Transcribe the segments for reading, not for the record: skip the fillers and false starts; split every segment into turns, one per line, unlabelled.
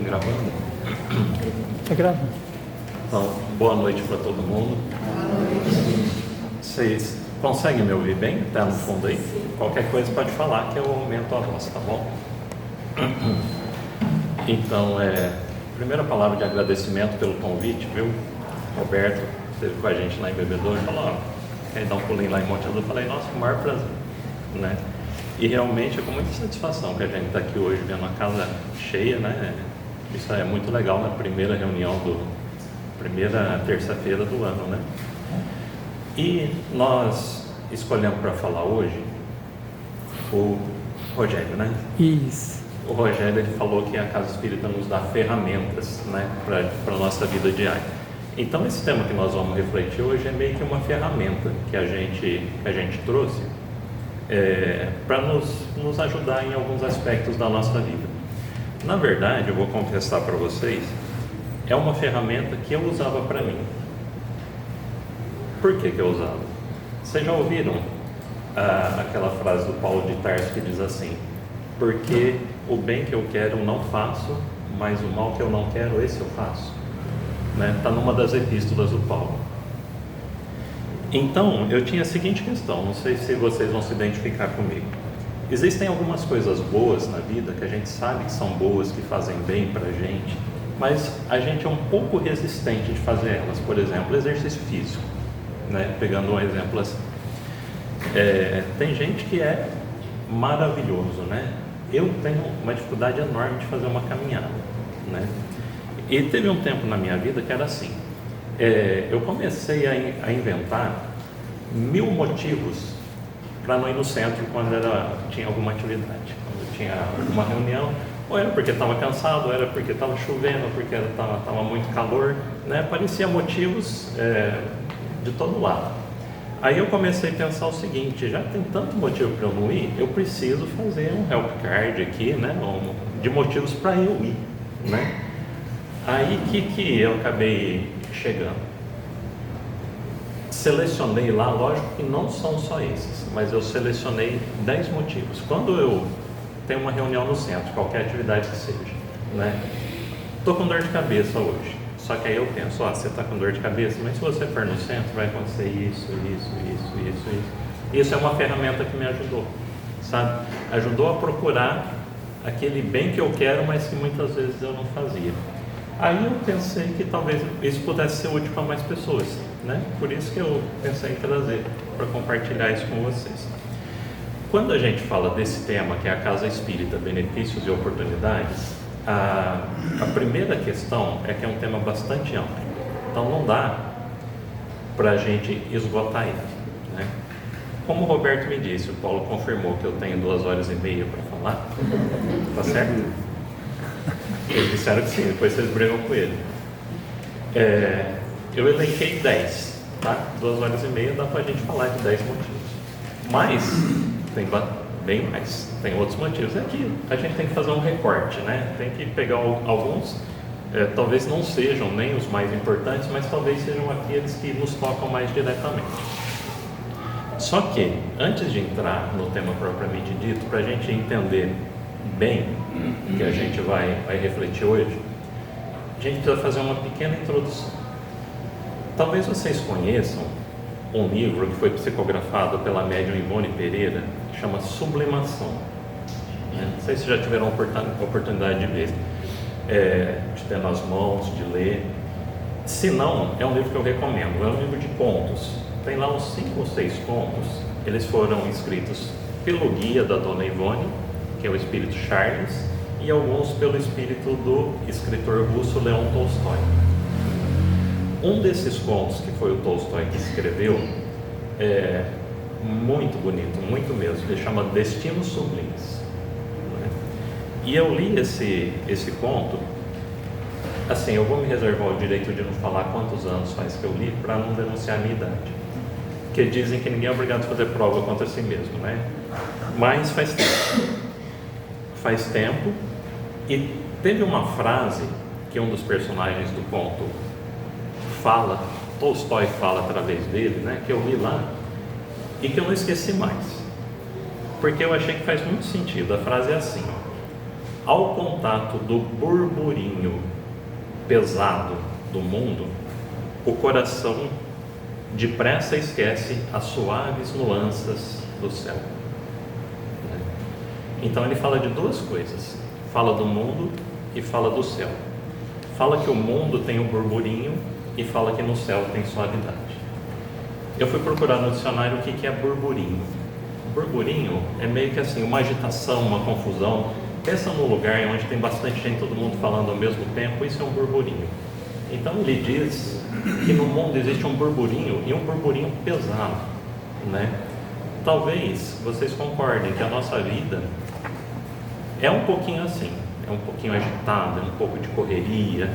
Gravando?
Tá gravando.
Então, boa noite para todo mundo. Vocês conseguem me ouvir bem? Tá no fundo aí? Qualquer coisa pode falar que eu aumento a voz, tá bom? Então, primeira palavra de agradecimento pelo convite, viu? Roberto esteve com a gente lá em Bebedouro e falou, quer dar um pulinho lá em Monte Azul? Eu falei, nossa, com o maior prazer, né? E realmente é com muita satisfação que a gente está aqui hoje vendo a casa cheia, né? Isso é muito legal na primeira reunião primeira terça-feira do ano, né? E nós escolhemos para falar hoje o Rogério, né?
Isso.
O Rogério, ele falou que a Casa Espírita nos dá ferramentas, né, para a nossa vida diária. Então esse tema que nós vamos refletir hoje é meio que uma ferramenta que a gente trouxe para nos ajudar em alguns aspectos da nossa vida. Na verdade, eu vou confessar para vocês, é uma ferramenta que eu usava para mim. Por que eu usava? Vocês já ouviram aquela frase do Paulo de Tarso que diz assim: porque o bem que eu quero eu não faço, mas o mal que eu não quero, esse eu faço. Está numa das epístolas do Paulo. Então, eu tinha a seguinte questão, não sei se vocês vão se identificar comigo. Existem algumas coisas boas na vida que a gente sabe que são boas, que fazem bem para a gente, mas a gente é um pouco resistente de fazer elas. Por exemplo, exercício físico, né? Pegando um exemplo assim. Tem gente que é maravilhoso, né? Eu tenho uma dificuldade enorme de fazer uma caminhada, né? E teve um tempo na minha vida que era assim. Eu comecei a inventar 1000 motivos para não ir no centro quando tinha alguma atividade, quando tinha uma reunião, ou era porque estava cansado, ou era porque estava chovendo, ou porque estava muito calor, né? Aparecia motivos de todo lado. Aí eu comecei a pensar o seguinte: já tem tanto motivo para eu não ir, eu preciso fazer um help card aqui, né? De motivos para eu ir, né? Aí que eu acabei chegando. Selecionei lá, lógico que não são só esses, mas eu selecionei 10 motivos. Quando eu tenho uma reunião no centro, qualquer atividade que seja, né? Estou com dor de cabeça hoje. Só que aí eu penso, você está com dor de cabeça, mas se você for no centro vai acontecer isso. Isso é uma ferramenta que me ajudou, sabe? Ajudou a procurar aquele bem que eu quero, mas que muitas vezes eu não fazia. Aí eu pensei que talvez isso pudesse ser útil para mais pessoas, né? Por isso que eu pensei em trazer para compartilhar isso com vocês. Quando a gente fala desse tema, que é a Casa Espírita, Benefícios e Oportunidades, a primeira questão é que é um tema bastante amplo, então não dá para a gente esgotar ele, né? Como o Roberto me disse, o Paulo confirmou que eu tenho 2h30 para falar, tá certo? Eles disseram que sim, depois vocês brigam com ele. Eu elenquei 10, tá? 2h30 dá para a gente falar de 10 motivos, mas tem bem mais, tem outros motivos. Aqui a gente tem que fazer um recorte, né? Tem que pegar alguns, talvez não sejam nem os mais importantes, mas talvez sejam aqueles que nos tocam mais diretamente. Só que, antes de entrar no tema propriamente dito, para a gente entender bem o que a gente vai refletir hoje, a gente precisa fazer uma pequena introdução. Talvez vocês conheçam um livro que foi psicografado pela médium Ivone Pereira, que chama Sublimação. Não sei se já tiveram oportunidade de ver, de ter nas mãos, de ler. Se não, é um livro que eu recomendo. É um livro de contos. Tem lá uns 5 ou 6 contos. Eles foram escritos pelo guia da dona Ivone, que é o espírito Charles, e alguns pelo espírito do escritor russo Leon Tolstói. Um desses contos, que foi o Tolstói que escreveu, é muito bonito, muito mesmo. Ele chama Destinos Sublimes, né? E eu li esse conto, assim, eu vou me reservar o direito de não falar quantos anos faz que eu li, para não denunciar a minha idade, porque dizem que ninguém é obrigado a fazer prova contra si mesmo, né? Mas faz tempo, e teve uma frase que um dos personagens do conto fala, Tolstói fala através dele, né, que eu li lá e que eu não esqueci mais, porque eu achei que faz muito sentido. A frase é assim: Ao contato do burburinho pesado do mundo, o coração depressa esquece as suaves nuances do céu. Então ele fala de duas coisas, fala do mundo e fala do céu. Fala que o mundo tem um burburinho e fala que no céu tem suavidade. Eu fui procurar no dicionário o que é burburinho. Burburinho é meio que assim, uma agitação, uma confusão. Pensa num lugar onde tem bastante gente, todo mundo falando ao mesmo tempo, isso é um burburinho. Então ele diz que no mundo existe um burburinho e um burburinho pesado, né? Talvez vocês concordem que a nossa vida é um pouquinho assim, é um pouquinho agitada, um pouco de correria,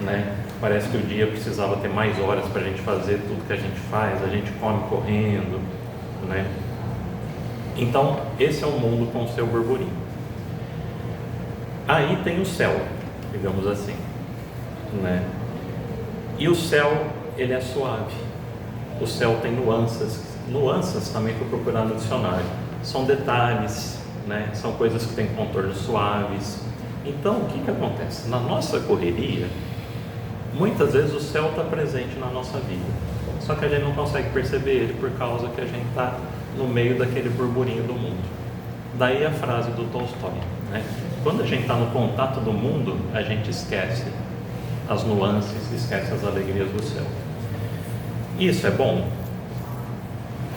né? Parece que o dia precisava ter mais horas para a gente fazer tudo que a gente faz, a gente come correndo, né? Então, esse é o mundo com o seu burburinho. Aí tem o céu, digamos assim, né? E o céu, ele é suave. O céu tem nuances. Nuances também fui procurar no dicionário. São detalhes, né? São coisas que têm contornos suaves. Então, o que acontece? Na nossa correria, muitas vezes o céu está presente na nossa vida, só que a gente não consegue perceber ele por causa que a gente está no meio daquele burburinho do mundo. Daí a frase do Tolstói, né? Quando a gente está no contato do mundo, a gente esquece as nuances, esquece as alegrias do céu. Isso é bom?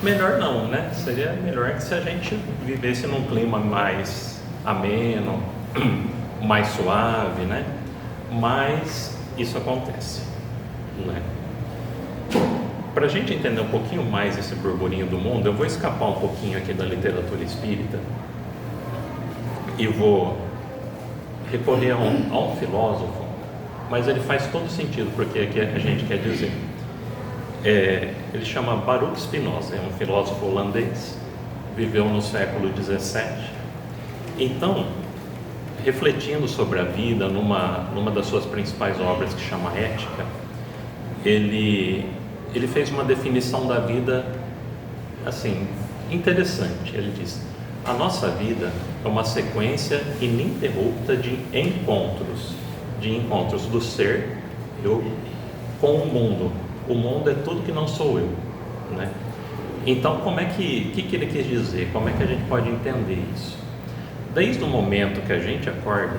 Melhor não, né? Seria melhor que se a gente vivesse num clima mais ameno, mais suave, né? Mas isso acontece, né? Para a gente entender um pouquinho mais esse burburinho do mundo, eu vou escapar um pouquinho aqui da literatura espírita e vou recorrer a um filósofo, mas ele faz todo sentido porque é que a gente quer dizer. Ele chama Baruch Spinoza, é um filósofo holandês, viveu no século XVII. Então, refletindo sobre a vida numa das suas principais obras, que chama Ética, ele fez uma definição da vida assim, interessante. Ele diz: a nossa vida é uma sequência ininterrupta de encontros do ser, eu, com o mundo. O mundo é tudo que não sou eu, né? Então, como é que ele quis dizer? Como é que a gente pode entender isso? Desde o momento que a gente acorda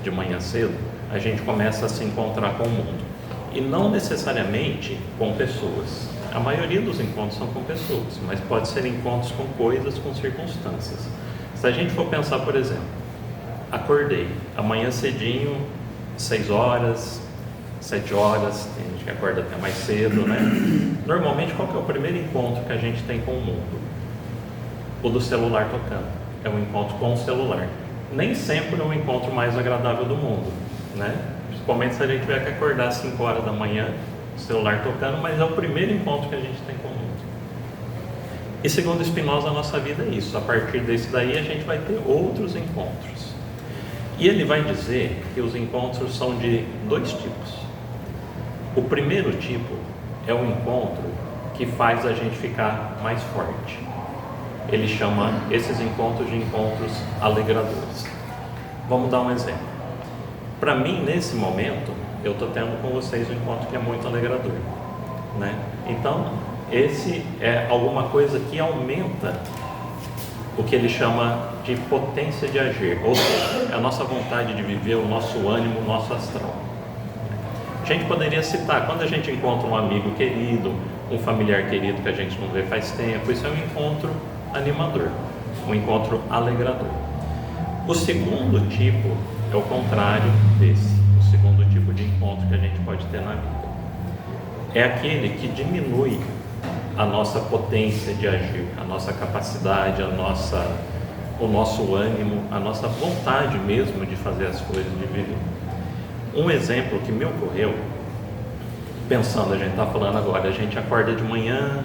de manhã cedo, a gente começa a se encontrar com o mundo. E não necessariamente com pessoas. A maioria dos encontros são com pessoas, mas pode ser encontros com coisas, com circunstâncias. Se a gente for pensar, por exemplo, acordei amanhã cedinho, 6 horas, 7 horas, tem gente que acorda até mais cedo, né? Normalmente, qual que é o primeiro encontro que a gente tem com o mundo? O do celular tocando. É um encontro com o celular. Nem sempre é o encontro mais agradável do mundo, né? Principalmente se a gente tiver que acordar às 5 horas da manhã, o celular tocando, mas é o primeiro encontro que a gente tem com o mundo. E segundo Spinoza, a nossa vida é isso. A partir desse daí, a gente vai ter outros encontros. E ele vai dizer que os encontros são de 2 tipos. O primeiro tipo é o encontro que faz a gente ficar mais forte. Ele chama esses encontros de encontros alegradores. Vamos dar um exemplo. Para mim, nesse momento, eu estou tendo com vocês um encontro que é muito alegrador, né? Então, esse é alguma coisa que aumenta o que ele chama de potência de agir, ou seja, é a nossa vontade de viver, o nosso ânimo, o nosso astral. A gente poderia citar, quando a gente encontra um amigo querido, um familiar querido que a gente não vê faz tempo, isso é um encontro animador, um encontro alegrador. O segundo tipo é o contrário desse, o segundo tipo de encontro que a gente pode ter na vida. É aquele que diminui a nossa potência de agir, a nossa capacidade, o nosso ânimo, a nossa vontade mesmo de fazer as coisas, de viver. Um exemplo que me ocorreu, pensando, a gente está falando agora, a gente acorda de manhã,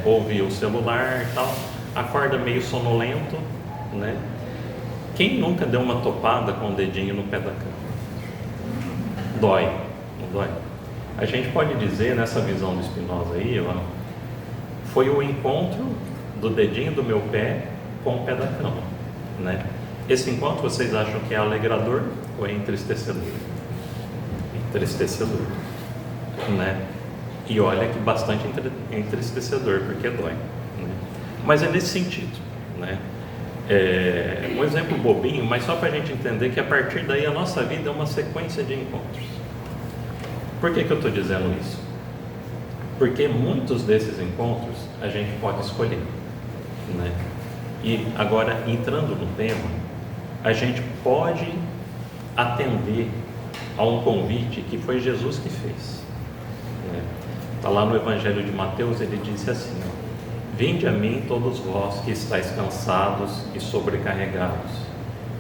ouve o celular e tal, acorda meio sonolento, né? Quem nunca deu uma topada com o dedinho no pé da cama? Dói, não dói? A gente pode dizer, nessa visão do Spinoza aí, ó, foi o encontro do dedinho do meu pé com o pé da cama, né? Esse encontro vocês acham que é alegrador ou é entristecedor? Entristecedor, né? E olha que bastante entristecedor, porque dói, né? Mas é nesse sentido, né? Um exemplo bobinho, mas só para a gente entender que a partir daí a nossa vida é uma sequência de encontros. Por que eu estou dizendo isso? Porque muitos desses encontros a gente pode escolher, né? E agora, entrando no tema, a gente pode atender a um convite que foi Jesus que fez, né? Está lá no Evangelho de Mateus, ele disse assim, ó: vinde a mim todos vós que estáis cansados e sobrecarregados,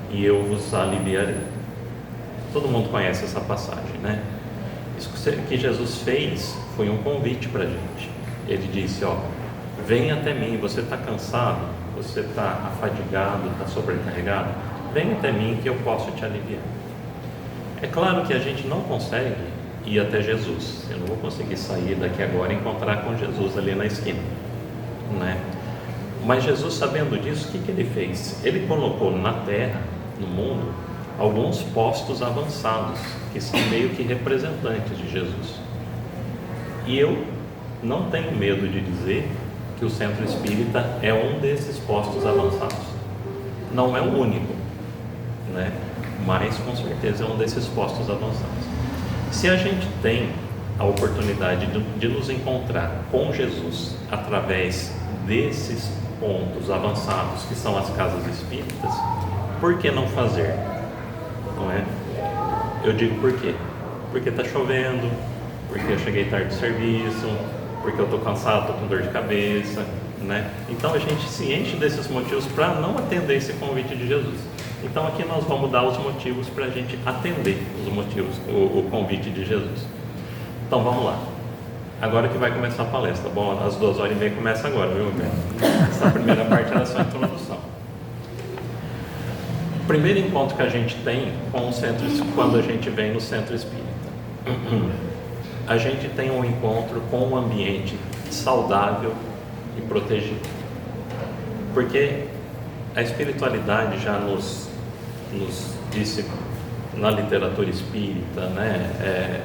e eu vos aliviarei. Todo mundo conhece essa passagem, né? Isso que Jesus fez foi um convite para a gente. Ele disse, ó, vem até mim, você está cansado, você está afadigado, está sobrecarregado, vem até mim que eu posso te aliviar. É claro que a gente não consegue ir até Jesus. Eu não vou conseguir sair daqui agora e encontrar com Jesus ali na esquina, né? Mas Jesus, sabendo disso, o que ele fez? Ele colocou na terra, no mundo, alguns postos avançados, que são meio que representantes de Jesus. E eu não tenho medo de dizer que o Centro Espírita é um desses postos avançados. Não é o único, né? Mas com certeza é um desses postos avançados. Se a gente tem a oportunidade de nos encontrar com Jesus através desses pontos avançados que são as casas espíritas, por que não fazer? Não é? Eu digo por quê? Porque está chovendo, porque eu cheguei tarde do serviço, porque eu estou cansado, estou com dor de cabeça, né? Então a gente se enche desses motivos para não atender esse convite de Jesus. Então aqui nós vamos dar os motivos para a gente atender os motivos, o convite de Jesus. Então vamos lá. Agora que vai começar a palestra. Bom, às 2h30 começa agora, viu, Roberto? Essa primeira parte era só a introdução. O primeiro encontro que a gente tem com o centro, quando a gente vem no centro espírita, a gente tem um encontro com um ambiente saudável e protegido. Porque a espiritualidade já nos disse na literatura espírita, né?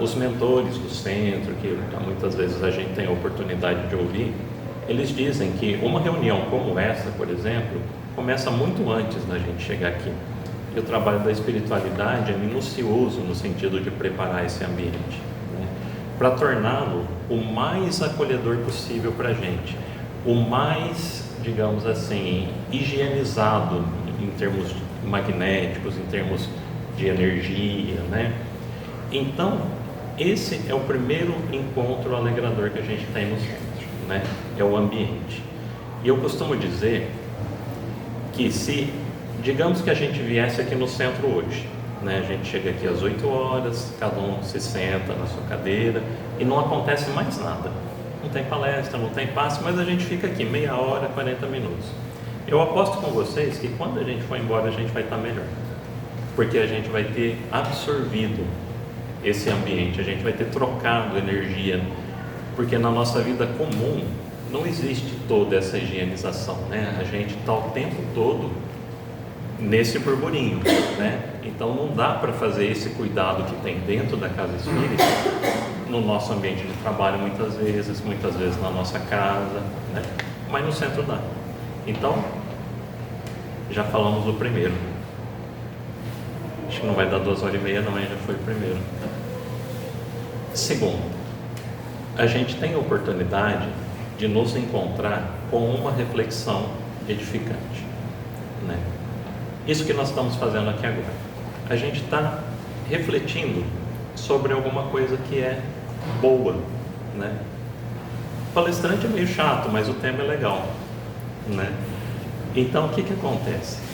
Os mentores do centro, que muitas vezes a gente tem a oportunidade de ouvir, eles dizem que uma reunião como essa, por exemplo, começa muito antes da gente chegar aqui. E o trabalho da espiritualidade é minucioso no sentido de preparar esse ambiente, né? Para torná-lo o mais acolhedor possível para a gente, o mais, digamos assim, higienizado em termos magnéticos, em termos de energia, né? Então, esse é o primeiro encontro alegrador que a gente tem no centro, né? É o ambiente. E eu costumo dizer que se, digamos que a gente viesse aqui no centro hoje, né? A gente chega aqui às 8h, cada um se senta na sua cadeira e não acontece mais nada. Não tem palestra, não tem passe, mas a gente fica aqui meia hora, 40 minutos. Eu aposto com vocês que quando a gente for embora a gente vai estar melhor, porque a gente vai ter absorvido esse ambiente, a gente vai ter trocado energia, porque na nossa vida comum não existe toda essa higienização, né? A gente está o tempo todo nesse burburinho, né? Então não dá para fazer esse cuidado que tem dentro da casa espírita no nosso ambiente de trabalho muitas vezes na nossa casa, né? Mas no centro dá. Então, já falamos do primeiro. Acho que não vai dar 2h30 não, já foi o primeiro. Segundo, a gente tem a oportunidade de nos encontrar com uma reflexão edificante, né? Isso que nós estamos fazendo aqui agora. A gente está refletindo sobre alguma coisa que é boa, né? O palestrante é meio chato, mas o tema é legal, né? Então, o que acontece?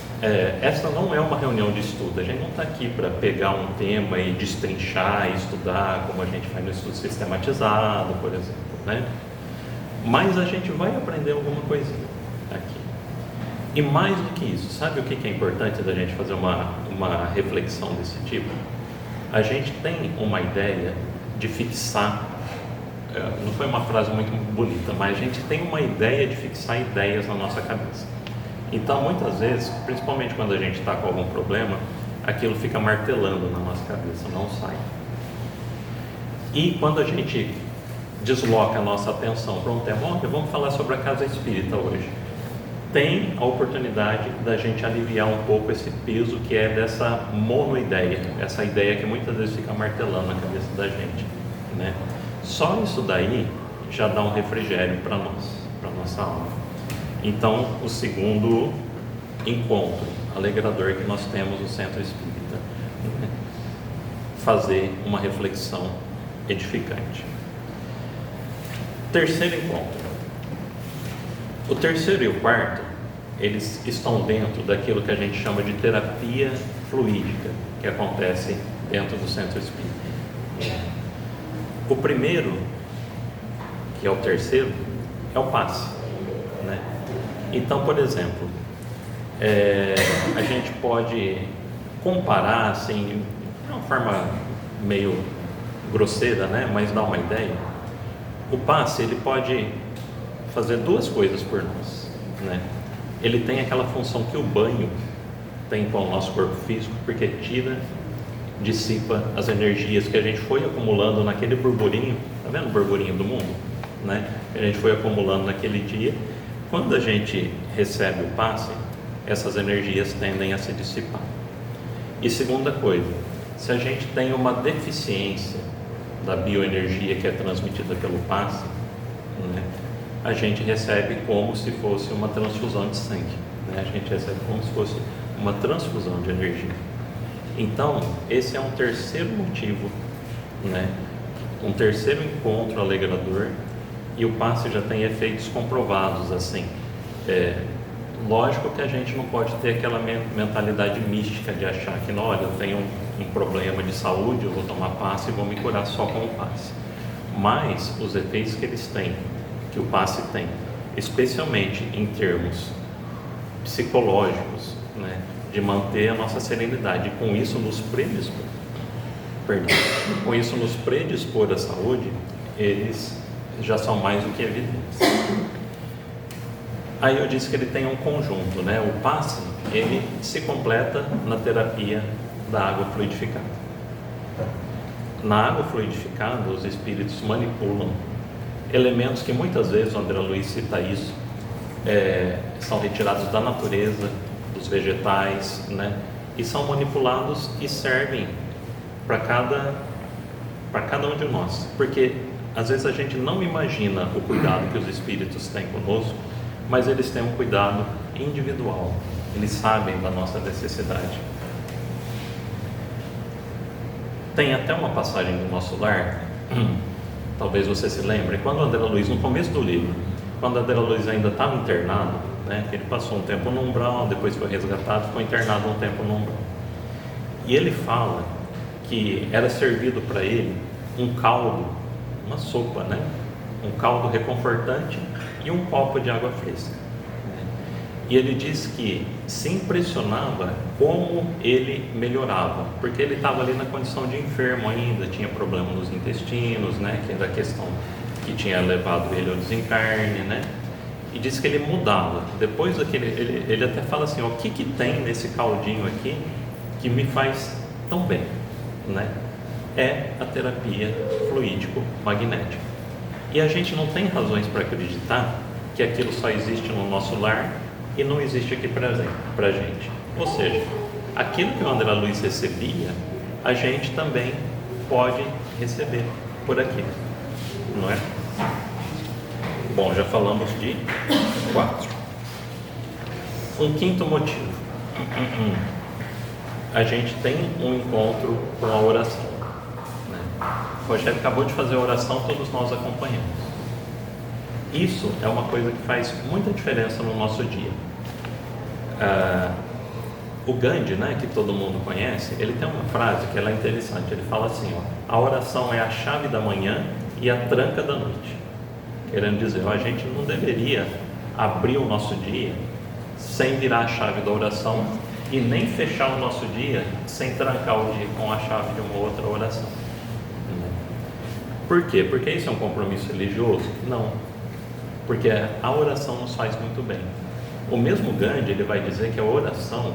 Essa não é uma reunião de estudo. A gente não está aqui para pegar um tema e destrinchar e estudar, como a gente faz no estudo sistematizado, por exemplo, né? Mas a gente vai aprender alguma coisinha aqui. E mais do que isso, sabe o que é importante da gente fazer uma reflexão desse tipo? A gente tem uma ideia de fixar, não foi uma frase muito bonita, mas a gente tem uma ideia de fixar ideias na nossa cabeça. Então, muitas vezes, principalmente quando a gente está com algum problema, aquilo fica martelando na nossa cabeça, não sai. E quando a gente desloca a nossa atenção para um tema, olha, vamos falar sobre a casa espírita hoje, tem a oportunidade da gente aliviar um pouco esse peso que é dessa monoideia, essa ideia que muitas vezes fica martelando na cabeça da gente, né? Só isso daí já dá um refrigério para nós, para nossa alma. Então, o segundo encontro alegrador que nós temos no Centro Espírita, né? Fazer uma reflexão edificante. Terceiro encontro. O terceiro e o quarto, eles estão dentro daquilo que a gente chama de terapia fluídica, que acontece dentro do Centro Espírita. O primeiro, que é o terceiro, é o passe, né? Então, por exemplo, a gente pode comparar, assim, de uma forma meio grosseira, né? Mas dá uma ideia. O passe, ele pode fazer duas coisas por nós, né? Ele tem aquela função que o banho tem com o nosso corpo físico, porque dissipa as energias que a gente foi acumulando naquele burburinho, tá vendo o burburinho do mundo, né? Que a gente foi acumulando naquele dia. Quando a gente recebe o passe, essas energias tendem a se dissipar. E segunda coisa, se a gente tem uma deficiência da bioenergia que é transmitida pelo passe, né? A gente recebe como se fosse uma transfusão de sangue, né? A gente recebe como se fosse uma transfusão de energia. Então, esse é um terceiro motivo, né? Um terceiro encontro alegrador, e o passe já tem efeitos comprovados, assim. Lógico que a gente não pode ter aquela mentalidade mística de achar que, não, olha, eu tenho um problema de saúde, eu vou tomar passe e vou me curar só com o passe. Mas os efeitos que eles têm, que o passe tem, especialmente em termos psicológicos, né, de manter a nossa serenidade, e com isso nos predispor à saúde, eles já são mais do que evidentes. Aí eu disse que ele tem um conjunto, né? O passe, ele se completa na terapia da água fluidificada. Na água fluidificada, os espíritos manipulam elementos que muitas vezes, o André Luiz cita isso, são retirados da natureza, dos vegetais, né? E são manipulados e servem para cada um de nós, porque às vezes a gente não imagina o cuidado que os espíritos têm conosco, mas eles têm um cuidado individual, eles sabem da nossa necessidade. Tem até uma passagem do Nosso Lar, talvez você se lembre, quando o André Luiz, no começo do livro, quando o André Luiz ainda estava internado, né, ele passou um tempo no umbral, depois foi resgatado, ficou internado um tempo no umbral. E ele fala que era servido para ele um caldo, uma sopa, né? Um caldo reconfortante e um copo de água fresca, né? E ele diz que se impressionava como ele melhorava, porque ele estava ali na condição de enfermo ainda, tinha problema nos intestinos, né? Que era a questão que tinha levado ele ao desencarne, né? E diz que ele mudava. Depois daquele, ele até fala assim: ó, o que tem nesse caldinho aqui que me faz tão bem, né? É a terapia fluídico-magnética. E a gente não tem razões para acreditar que aquilo só existe no nosso lar e não existe aqui para a gente. Ou seja, aquilo que o André Luiz recebia, a gente também pode receber por aqui, não é? Bom, já falamos de 4. Um quinto motivo. A gente tem um encontro com a oração, né? O Rogério acabou de fazer a oração, todos nós acompanhamos. Isso é uma coisa que faz muita diferença no nosso dia. O Gandhi, né, que todo mundo conhece, ele tem uma frase que ela é interessante. Ele fala assim, ó: a oração é a chave da manhã e a tranca da noite. Querendo dizer, a gente não deveria abrir o nosso dia sem virar a chave da oração e nem fechar o nosso dia sem trancar o dia com a chave de uma outra oração. Por quê? Porque isso é um compromisso religioso? Não. Porque a oração nos faz muito bem, O mesmo Gandhi, ele vai dizer que a oração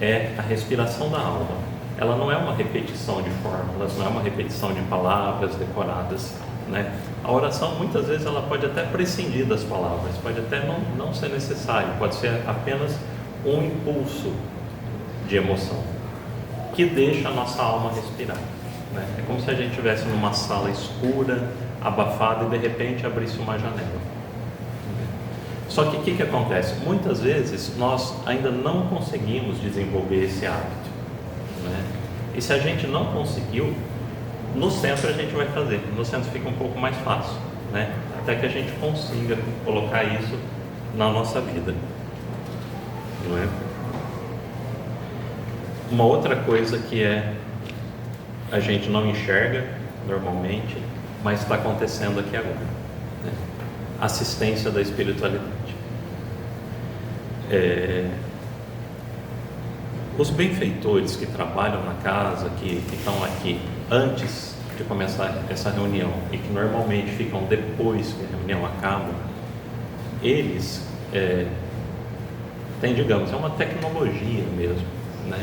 é a respiração da alma. Ela não é uma repetição de fórmulas, não é uma repetição de palavras decoradas, né? A oração, muitas vezes, ela pode até prescindir das palavras, pode até não ser necessário, pode ser apenas um impulso de emoção que deixa a nossa alma respirar, né? É como se a gente estivesse numa sala escura, abafada, e de repente abrisse uma janela. Só que o que acontece? Muitas vezes nós ainda não conseguimos desenvolver esse hábito, né? E se a gente não conseguiu, no centro a gente vai fazer, no centro fica um pouco mais fácil, né? Até que a gente consiga colocar isso na nossa vida, não é? Uma outra coisa que a gente não enxerga normalmente, mas está acontecendo aqui agora, né? Assistência da espiritualidade. Os benfeitores que trabalham na casa, que estão aqui antes de começar essa reunião e que normalmente ficam depois que a reunião acaba, eles têm, digamos, é uma tecnologia mesmo, né,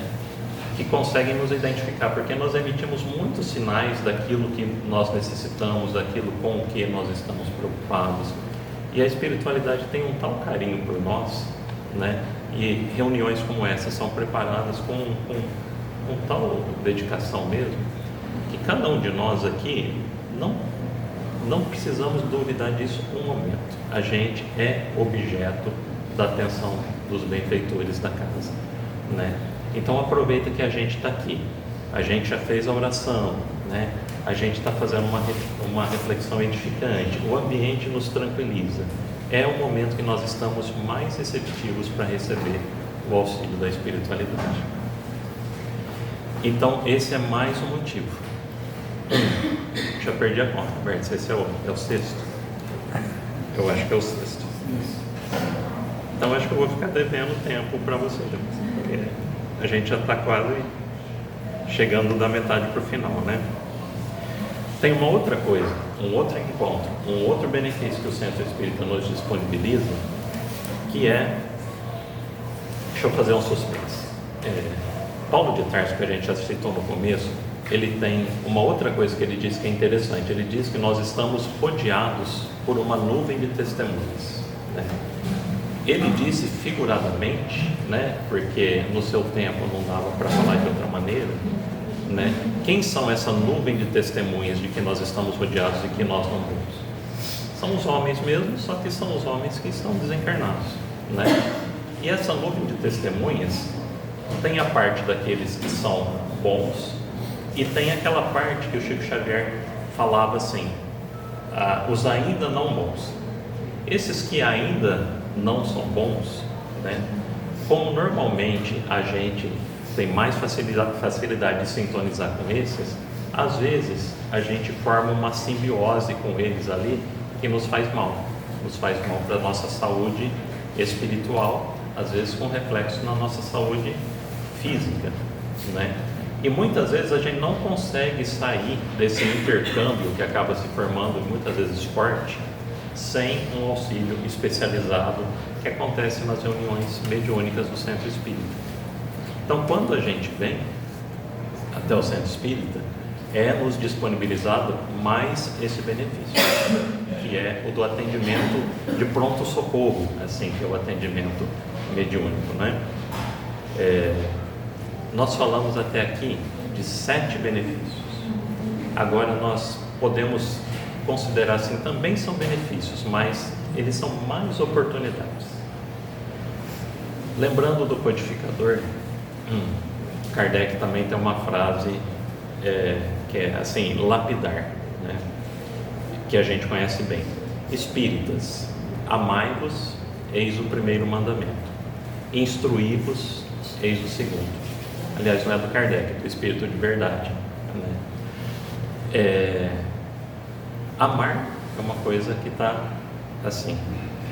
que conseguem nos identificar, porque nós emitimos muitos sinais daquilo que nós necessitamos, daquilo com o que nós estamos preocupados, e a espiritualidade tem um tal carinho por nós, né? E reuniões como essa são preparadas com tal dedicação mesmo, que cada um de nós aqui não precisamos duvidar disso um momento. A gente é objeto da atenção dos benfeitores da casa, né? Então aproveita que a gente está aqui, a gente já fez a oração, né? A gente está fazendo uma reflexão edificante, o ambiente nos tranquiliza. É o momento que nós estamos mais receptivos para receber o auxílio da espiritualidade. Então, esse é mais um motivo. Já perdi a conta, Berto, esse é o sexto? Eu acho que é o sexto. Então, acho que eu vou ficar devendo tempo para você, porque a gente já está quase chegando da metade para o final, né? Tem uma outra coisa, um outro encontro, um outro benefício que o Centro Espírita nos disponibiliza, que deixa eu fazer um suspense. Paulo de Tarso, que a gente já citou no começo, ele tem uma outra coisa que ele diz que é interessante. Ele diz que nós estamos rodeados por uma nuvem de testemunhas, né? Ele disse figuradamente, né, porque no seu tempo não dava para falar de outra maneira, né? Quem são essa nuvem de testemunhas de que nós estamos rodeados e que nós não vemos? São os homens mesmo, só que são os homens que estão desencarnados, né? E essa nuvem de testemunhas tem a parte daqueles que são bons e tem aquela parte que o Chico Xavier falava assim, os ainda não bons. Esses que ainda não são bons, né? Como normalmente a gente tem mais facilidade de sintonizar com esses, às vezes a gente forma uma simbiose com eles ali que nos faz mal para a nossa saúde espiritual, às vezes com reflexo na nossa saúde física, né? E muitas vezes a gente não consegue sair desse intercâmbio que acaba se formando, muitas vezes forte, sem um auxílio especializado que acontece nas reuniões mediúnicas do Centro Espírita. Então, quando a gente vem até o Centro Espírita, é nos disponibilizado mais esse benefício, que é o do atendimento de pronto-socorro, assim, que é o atendimento mediúnico, né? Nós falamos até aqui de 7 benefícios. Agora nós podemos considerar assim, também são benefícios, mas eles são mais oportunidades. Lembrando do codificador, Kardec também tem uma frase que é assim, lapidar, né? Que a gente conhece bem. Espíritas, amai-vos, eis o primeiro mandamento. Instruí-vos, eis o segundo. Aliás, não é do Kardec, é do Espírito de Verdade, né? Amar é uma coisa que está assim,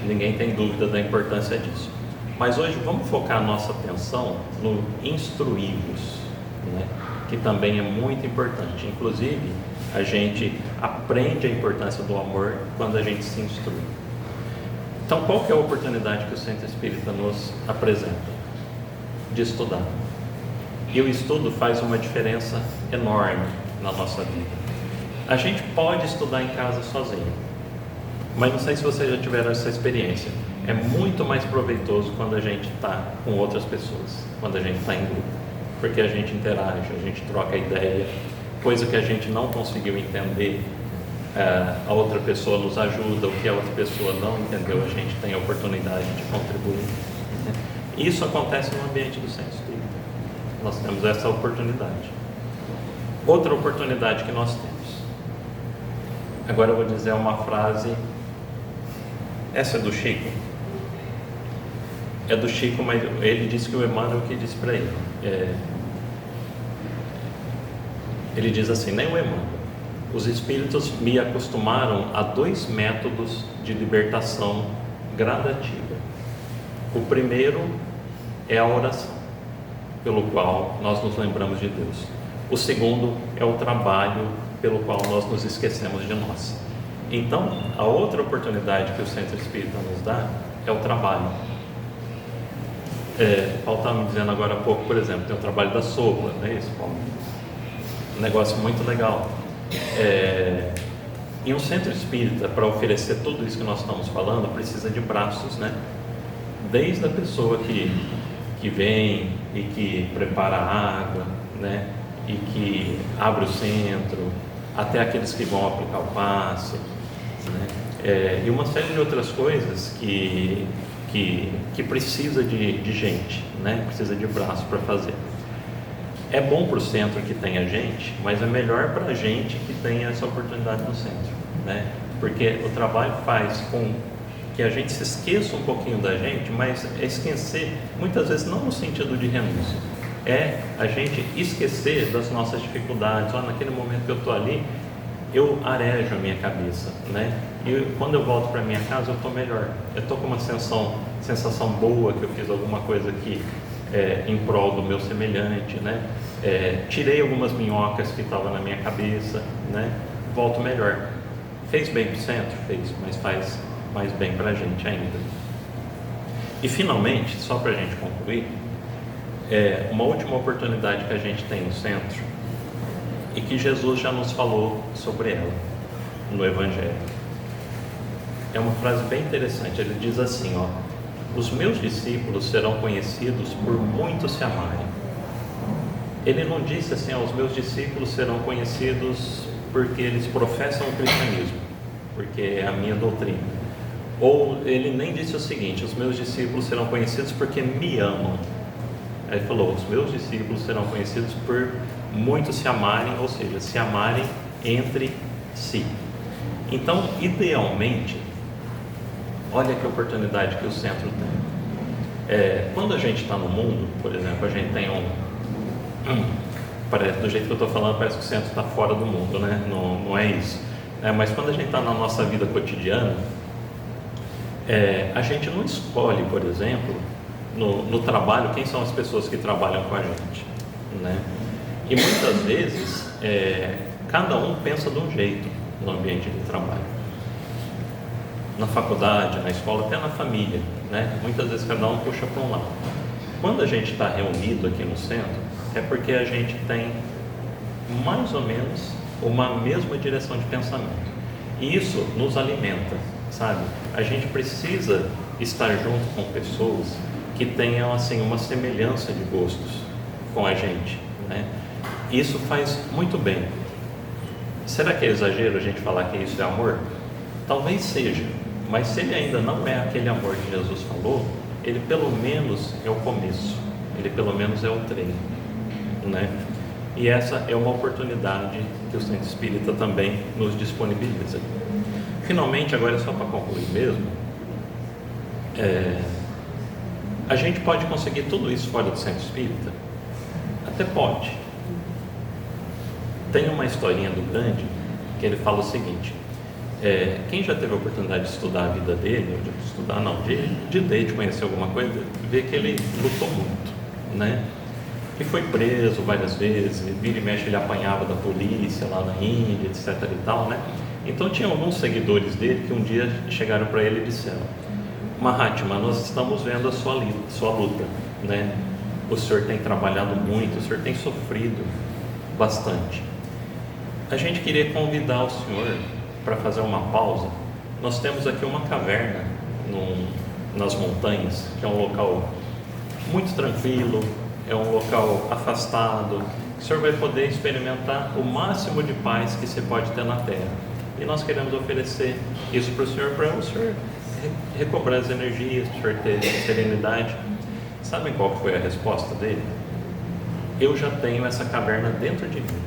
ninguém tem dúvida da importância disso. Mas hoje vamos focar a nossa atenção no instruí-vos, né? Que também é muito importante. Inclusive, a gente aprende a importância do amor quando a gente se instrui. Então, qual que é a oportunidade que o Centro Espírita nos apresenta? De estudar. E o estudo faz uma diferença enorme na nossa vida. A gente pode estudar em casa sozinho, mas não sei se vocês já tiveram essa experiência. É muito mais proveitoso quando a gente está com outras pessoas, quando a gente está em grupo, porque a gente interage, a gente troca ideia, coisa que a gente não conseguiu entender, a outra pessoa nos ajuda, o que a outra pessoa não entendeu, a gente tem a oportunidade de contribuir. Isso acontece no ambiente do Centro Espírita. Nós temos essa oportunidade. Outra oportunidade que nós temos. Agora eu vou dizer uma frase. Essa é do Chico. É do Chico, mas ele disse que o Emmanuel que disse para ele. Ele diz assim: nem o Emmanuel. Os espíritos me acostumaram a 2 métodos de libertação gradativa. O primeiro é a oração, pelo qual nós nos lembramos de Deus. O segundo é o trabalho, pelo qual nós nos esquecemos de nós. Então, a outra oportunidade que o Centro Espírita nos dá é o trabalho. Paulo estava me dizendo agora há pouco, por exemplo, tem o trabalho da sopa, não é isso, Paulo? Um negócio muito legal. E um Centro Espírita, para oferecer tudo isso que nós estamos falando, precisa de braços, né? Desde a pessoa que vem e que prepara a água, né? E que abre o centro, até aqueles que vão aplicar o passe, né? E uma série de outras coisas que precisa de gente, né? Precisa de braço para fazer. É bom para o centro que tenha gente, mas é melhor para a gente que tenha essa oportunidade no centro, né? Porque o trabalho faz com que a gente se esqueça um pouquinho da gente, mas esquecer, muitas vezes não no sentido de renúncia, é a gente esquecer das nossas dificuldades. Naquele momento que eu estou ali, eu arejo a minha cabeça, né? E quando eu volto para minha casa, eu estou melhor, eu estou com uma sensação boa que eu fiz alguma coisa aqui em prol do meu semelhante, né? Tirei algumas minhocas que estavam na minha cabeça, né? Volto melhor. Fez bem para o centro? Fez, mas faz mais bem para a gente ainda. E finalmente, só para a gente concluir, uma última oportunidade que a gente tem no centro e que Jesus já nos falou sobre ela no Evangelho. É uma frase bem interessante. Ele diz assim, os meus discípulos serão conhecidos por muitos se amarem. Ele não disse assim, os meus discípulos serão conhecidos porque eles professam o cristianismo, porque é a minha doutrina. Ou ele nem disse o seguinte, os meus discípulos serão conhecidos porque me amam. Aí ele falou, os meus discípulos serão conhecidos por muitos se amarem, ou seja, se amarem entre si. Então, idealmente, olha que oportunidade que o centro tem. Quando a gente está no mundo, por exemplo, a gente tem parece, do jeito que eu estou falando, parece que o centro está fora do mundo, né? Não é isso. Mas quando a gente está na nossa vida cotidiana, a gente não escolhe, por exemplo, no trabalho, quem são as pessoas que trabalham com a gente, né? E muitas vezes, cada um pensa de um jeito no ambiente de trabalho. Na faculdade, na escola, até na família, né? Muitas vezes cada um puxa para um lado. Quando a gente está reunido aqui no centro, é porque a gente tem mais ou menos uma mesma direção de pensamento. E isso nos alimenta, sabe? A gente precisa estar junto com pessoas que tenham assim uma semelhança de gostos com a gente, né? Isso faz muito bem. Será que é exagero a gente falar que isso é amor? Talvez seja, mas se ele ainda não é aquele amor que Jesus falou, ele pelo menos é o começo, ele pelo menos é o treino, né? E essa é uma oportunidade que o Centro Espírita também nos disponibiliza. Finalmente, agora só para concluir mesmo, a gente pode conseguir tudo isso fora do Centro Espírita? Até pode. Tem uma historinha do Gandhi que ele fala o seguinte, quem já teve a oportunidade de estudar a vida dele, de ler, de conhecer alguma coisa, vê que ele lutou muito, né? E foi preso várias vezes, vira e mexe ele apanhava da polícia lá na Índia, etc e tal, né? Então tinha alguns seguidores dele que um dia chegaram para ele e disseram, Mahatma, nós estamos vendo a sua luta, né? O senhor tem trabalhado muito, o senhor tem sofrido bastante. A gente queria convidar o senhor para fazer uma pausa. Nós temos aqui uma caverna nas montanhas, que é um local muito tranquilo, é um local afastado. O senhor vai poder experimentar o máximo de paz que se pode ter na Terra. E nós queremos oferecer isso para o senhor recobrar as energias, para o senhor ter serenidade. Sabem qual foi a resposta dele? Eu já tenho essa caverna dentro de mim.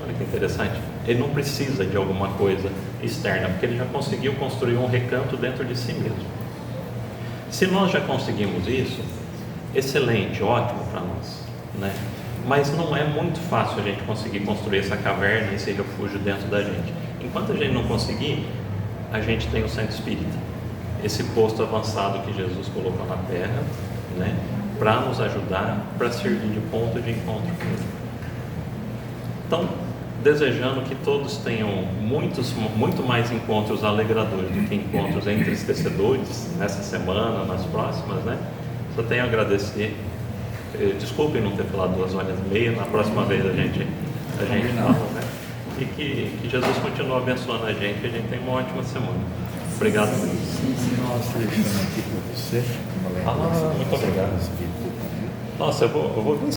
Olha que interessante. Ele não precisa de alguma coisa externa, porque ele já conseguiu construir um recanto dentro de si mesmo. Se nós já conseguimos isso, excelente, ótimo para nós, né? Mas não é muito fácil a gente conseguir construir essa caverna, esse refúgio dentro da gente. Enquanto a gente não conseguir, a gente tem o Centro Espírita, esse posto avançado que Jesus colocou na Terra, né? Para nos ajudar, para servir de ponto de encontro com Ele. Então, desejando que todos tenham muito mais encontros alegradores do que encontros entristecedores nessa semana, nas próximas, né? Só tenho a agradecer. Desculpem não ter falado 2h30, na próxima vez a gente fala, né? E que Jesus continue abençoando a gente tenha uma ótima semana. Obrigado.
Nós deixamos aqui para você.
Muito obrigado. Nossa, eu vou